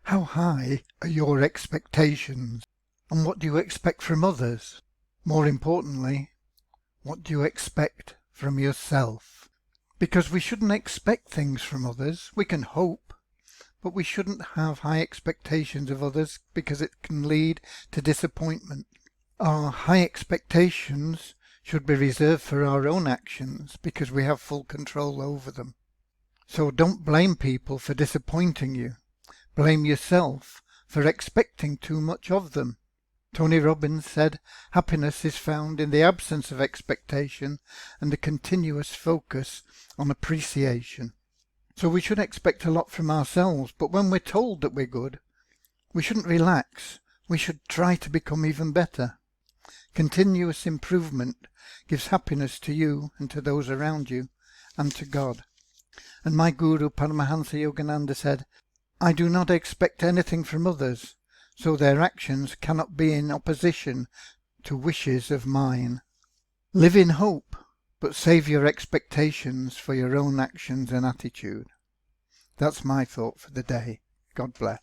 How high are your expectations? And what do you expect from others? More importantly, what do you expect from yourself? Because we shouldn't expect things from others. We can hope, but we shouldn't have high expectations of others because it can lead to disappointment. Our high expectations should be reserved for our own actions because we have full control over them. So don't blame people for disappointing you. Blame yourself for expecting too much of them. Tony Robbins said, happiness is found in the absence of expectation and a continuous focus on appreciation. So we should expect a lot from ourselves, but when we're told that we're good, we shouldn't relax. We should try to become even better. Continuous improvement gives happiness to you and to those around you and to God. And my Guru Paramahansa Yogananda said, I do not expect anything from others, so their actions cannot be in opposition to wishes of mine. Live in hope, but save your expectations for your own actions and attitude. That's my thought for the day. God bless.